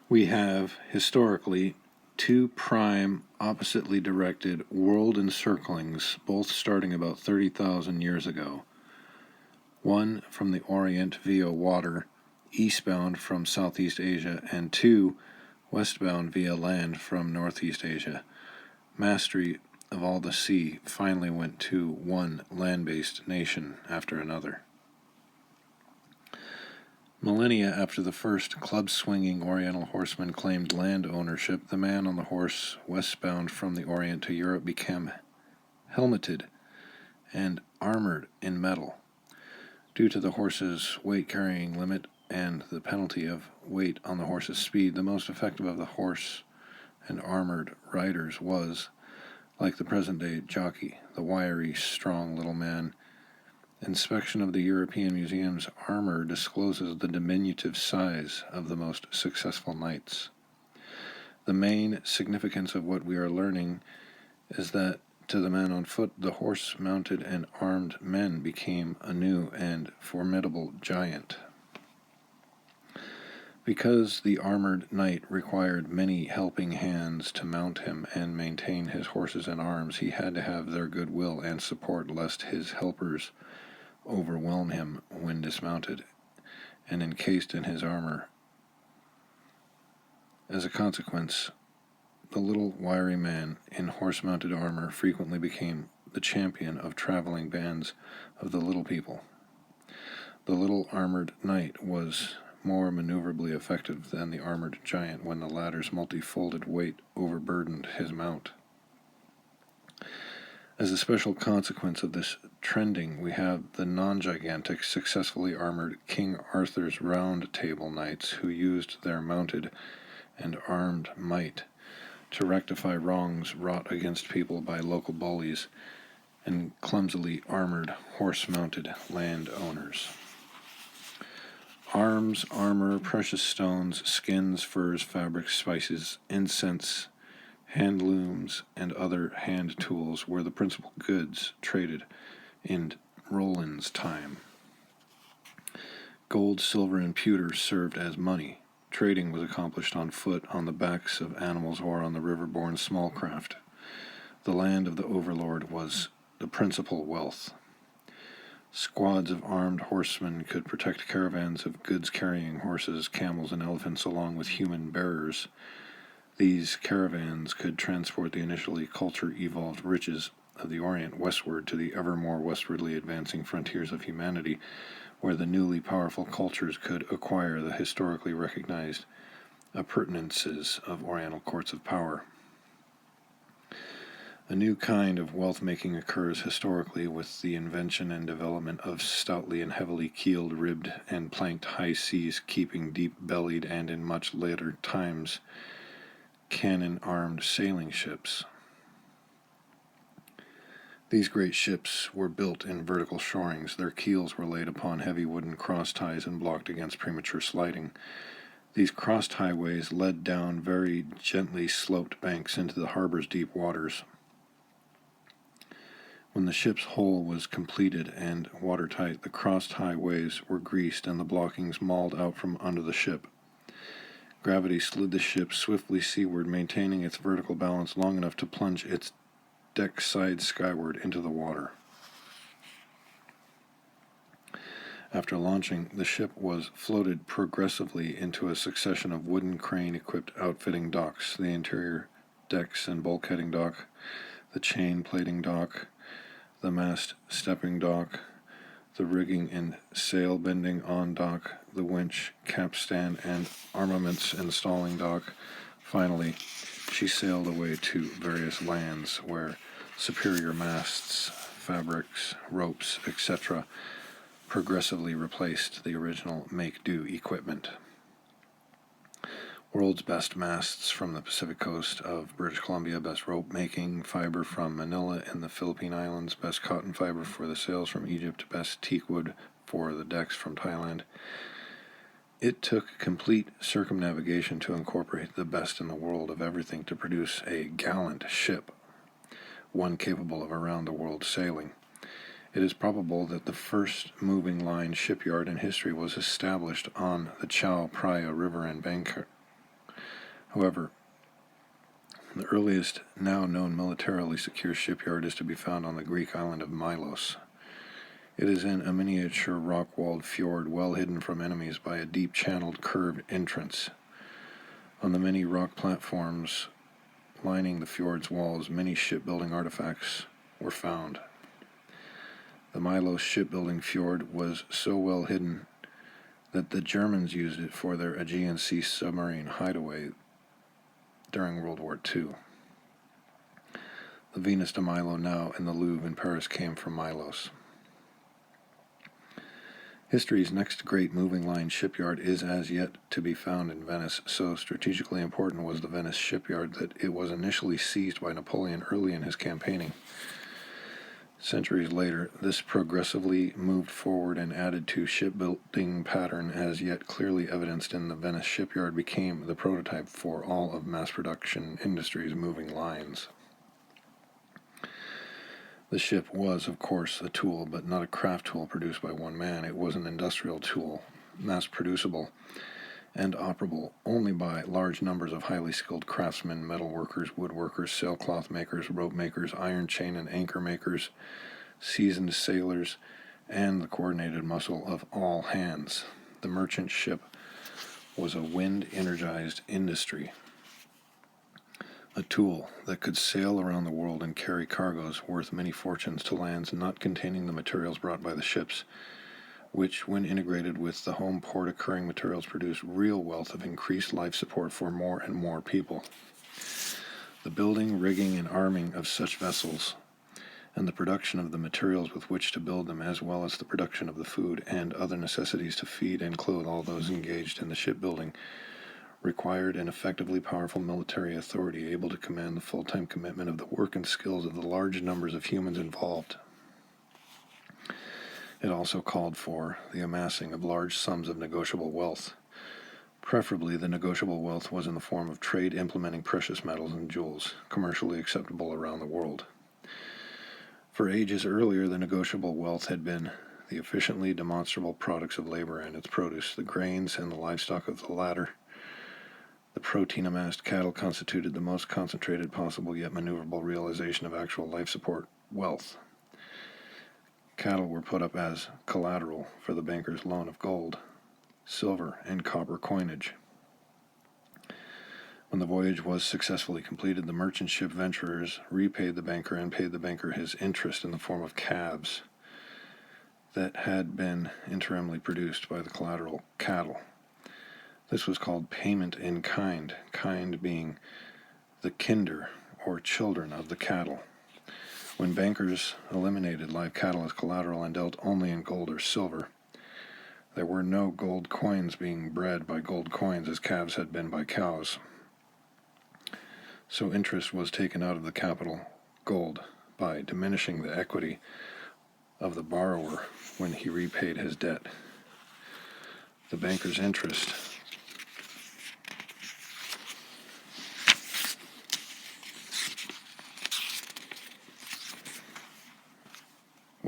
We have, historically, two prime, oppositely directed world encirclings, both starting about 30,000 years ago. One from the Orient via water, eastbound from Southeast Asia, and two, westbound via land from Northeast Asia. Mastery of all the sea finally went to one land-based nation after another. Millennia after the first club-swinging Oriental horseman claimed land ownership, the man on the horse westbound from the Orient to Europe became helmeted and armored in metal. Due to the horse's weight-carrying limit and the penalty of weight on the horse's speed, the most effective of the horse and armored riders was, like the present-day jockey, the wiry, strong little man. Inspection of the European museum's armor discloses the diminutive size of the most successful knights. The main significance of what we are learning is that to the man on foot, the horse-mounted and armed men became a new and formidable giant. Because the armored knight required many helping hands to mount him and maintain his horses and arms, he had to have their goodwill and support lest his helpers overwhelm him when dismounted and encased in his armor. As a consequence, the little wiry man in horse-mounted armor frequently became the champion of traveling bands of the little people. The little armored knight was more maneuverably effective than the armored giant when the latter's multifolded weight overburdened his mount. As a special consequence of this trending, we have the non-gigantic, successfully armored King Arthur's Round Table knights who used their mounted and armed might to rectify wrongs wrought against people by local bullies and clumsily armored horse-mounted landowners. Arms, armor, precious stones, skins, furs, fabrics, spices, incense, hand looms, and other hand tools were the principal goods traded in Roland's time. Gold, silver, and pewter served as money. Trading was accomplished on foot, on the backs of animals, or on the river-borne small craft. The land of the overlord was the principal wealth. Squads of armed horsemen could protect caravans of goods-carrying horses, camels, and elephants along with human bearers. These caravans could transport the initially culture-evolved riches of the Orient westward to the ever more westwardly advancing frontiers of humanity, where the newly powerful cultures could acquire the historically recognized appurtenances of Oriental courts of power. A new kind of wealth-making occurs historically with the invention and development of stoutly and heavily keeled, ribbed, and planked high seas, keeping deep-bellied, and in much later times, cannon-armed sailing ships. These great ships were built in vertical shorings. Their keels were laid upon heavy wooden cross-ties and blocked against premature sliding. These cross-highways led down very gently sloped banks into the harbor's deep waters. When the ship's hull was completed and watertight, the crossed highways were greased and the blockings mauled out from under the ship. Gravity slid the ship swiftly seaward, maintaining its vertical balance long enough to plunge its deck side skyward into the water. After launching, the ship was floated progressively into a succession of wooden crane-equipped outfitting docks, the interior decks and bulkheading dock, the chain plating dock, the mast stepping dock, the rigging and sail bending on dock, the winch, capstan, and armaments installing dock. Finally, she sailed away to various lands where superior masts, fabrics, ropes, etc. progressively replaced the original make-do equipment. World's best masts from the Pacific coast of British Columbia, best rope-making fiber from Manila in the Philippine Islands, best cotton fiber for the sails from Egypt, best teakwood for the decks from Thailand. It took complete circumnavigation to incorporate the best in the world of everything to produce a gallant ship, one capable of around-the-world sailing. It is probable that the first moving line shipyard in history was established on the Chao Phraya River in Bangkok. However, the earliest now known militarily secure shipyard is to be found on the Greek island of Milos. It is in a miniature rock-walled fjord well hidden from enemies by a deep channeled curved entrance. On the many rock platforms lining the fjord's walls, many shipbuilding artifacts were found. The Milos shipbuilding fjord was so well hidden that the Germans used it for their Aegean Sea submarine hideaway during World War II. The Venus de Milo now in the Louvre in Paris came from Milos. History's next great moving line shipyard is as yet to be found in Venice. So strategically important was the Venice shipyard that it was initially seized by Napoleon early in his campaigning. Centuries later, this progressively moved forward and added to shipbuilding pattern as yet clearly evidenced in the Venice shipyard became the prototype for all of mass production industry's moving lines. The ship was, of course, a tool, but not a craft tool produced by one man. It was an industrial tool, mass-producible and operable only by large numbers of highly skilled craftsmen, metal workers, woodworkers, sailcloth makers, rope makers, iron chain and anchor makers, seasoned sailors, and the coordinated muscle of all hands. The merchant ship was a wind-energized industry, a tool that could sail around the world and carry cargoes worth many fortunes to lands not containing the materials brought by the ships, which, when integrated with the home port occurring materials, produced real wealth of increased life support for more and more people. The building, rigging, and arming of such vessels, and the production of the materials with which to build them, as well as the production of the food and other necessities to feed and clothe all those engaged in the shipbuilding, required an effectively powerful military authority able to command the full-time commitment of the work and skills of the large numbers of humans involved. It also called for the amassing of large sums of negotiable wealth. Preferably, the negotiable wealth was in the form of trade implementing precious metals and jewels, commercially acceptable around the world. For ages earlier, the negotiable wealth had been the efficiently demonstrable products of labor and its produce, the grains and the livestock of the latter. The protein-amassed cattle constituted the most concentrated possible yet maneuverable realization of actual life support wealth. Cattle were put up as collateral for the banker's loan of gold, silver, and copper coinage. When the voyage was successfully completed, the merchant ship venturers repaid the banker and paid the banker his interest in the form of calves that had been interimly produced by the collateral cattle. This was called payment in kind, kind being the kinder, or children of the cattle. When bankers eliminated live cattle as collateral and dealt only in gold or silver, there were no gold coins being bred by gold coins as calves had been by cows. So interest was taken out of the capital gold by diminishing the equity of the borrower when he repaid his debt. The banker's interest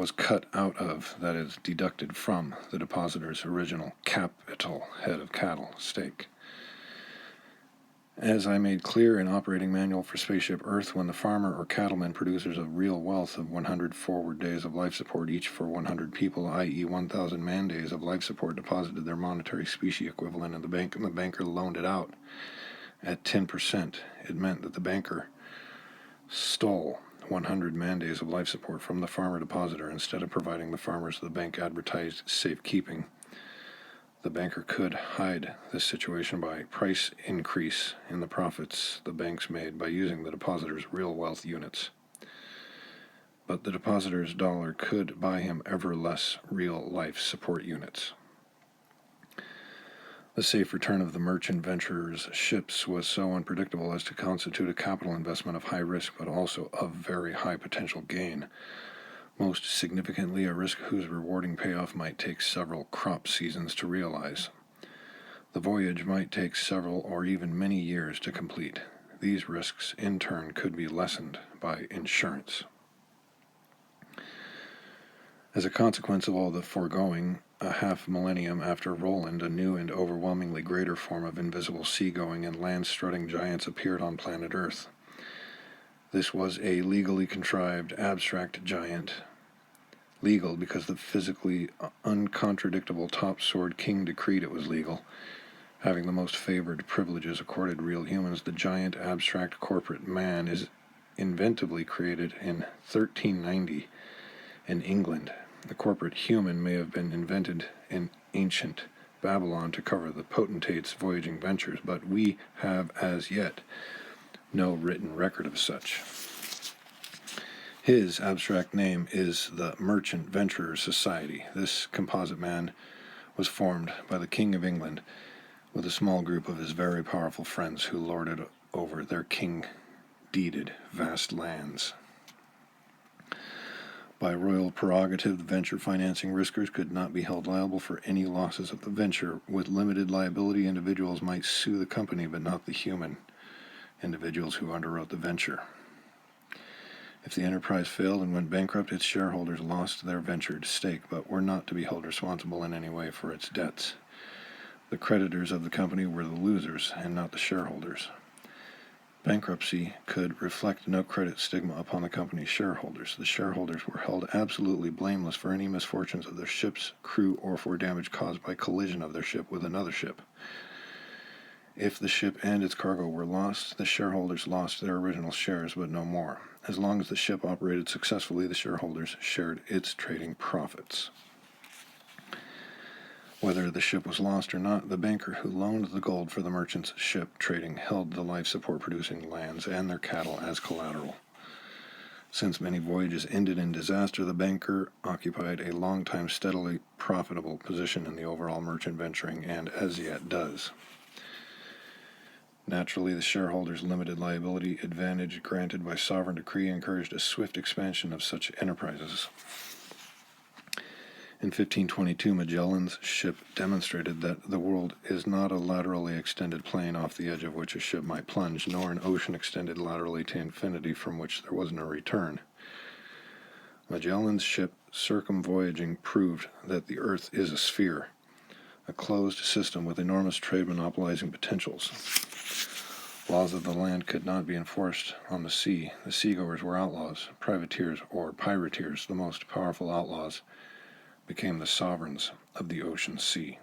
was cut out of, that is, deducted from, the depositor's original capital head of cattle stake. As I made clear in Operating Manual for Spaceship Earth, when the farmer or cattleman producers of real wealth of 100 forward days of life support each for 100 people, i.e. 1,000 man-days of life support, deposited their monetary specie equivalent in the bank and the banker loaned it out at 10%, it meant that the banker stole 100 man-days of life support from the farmer depositor instead of providing the farmers the bank advertised safekeeping. The banker could hide this situation by price increase in the profits the banks made by using the depositor's real wealth units. But the depositor's dollar could buy him ever less real life support units. The safe return of the merchant venturer's ships was so unpredictable as to constitute a capital investment of high risk but also of very high potential gain. Most significantly, a risk whose rewarding payoff might take several crop seasons to realize. The voyage might take several or even many years to complete. These risks, in turn, could be lessened by insurance. As a consequence of all the foregoing, a half millennium after Roland, a new and overwhelmingly greater form of invisible seagoing and land-strutting giants appeared on planet Earth. This was a legally contrived, abstract giant. Legal because the physically uncontradictable top sword king decreed it was legal. Having the most favored privileges accorded real humans, the giant abstract corporate man is inventively created in 1390 in England. The corporate human may have been invented in ancient Babylon to cover the potentate's voyaging ventures, but we have as yet no written record of such. His abstract name is the Merchant Venturers Society. This composite man was formed by the King of England with a small group of his very powerful friends who lorded over their king-deeded vast lands. By royal prerogative, the venture financing riskers could not be held liable for any losses of the venture. With limited liability, individuals might sue the company, but not the human individuals who underwrote the venture. If the enterprise failed and went bankrupt, its shareholders lost their ventured stake, but were not to be held responsible in any way for its debts. The creditors of the company were the losers and not the shareholders. Bankruptcy could reflect no credit stigma upon the company's shareholders. The shareholders were held absolutely blameless for any misfortunes of their ship's crew or for damage caused by collision of their ship with another ship. If the ship and its cargo were lost, the shareholders lost their original shares, but no more. As long as the ship operated successfully, the shareholders shared its trading profits. Whether the ship was lost or not, the banker who loaned the gold for the merchant's ship trading held the life support-producing lands and their cattle as collateral. Since many voyages ended in disaster, the banker occupied a long-time steadily profitable position in the overall merchant venturing, and as yet does. Naturally, the shareholders' limited liability advantage granted by sovereign decree encouraged a swift expansion of such enterprises. In 1522, Magellan's ship demonstrated that the world is not a laterally extended plain off the edge of which a ship might plunge, nor an ocean extended laterally to infinity from which there was no return. Magellan's ship circumvoyaging proved that the earth is a sphere, a closed system with enormous trade monopolizing potentials. Laws of the land could not be enforced on the sea. The seagoers were outlaws. Privateers, or pirateers, the most powerful outlaws, became the sovereigns of the ocean sea.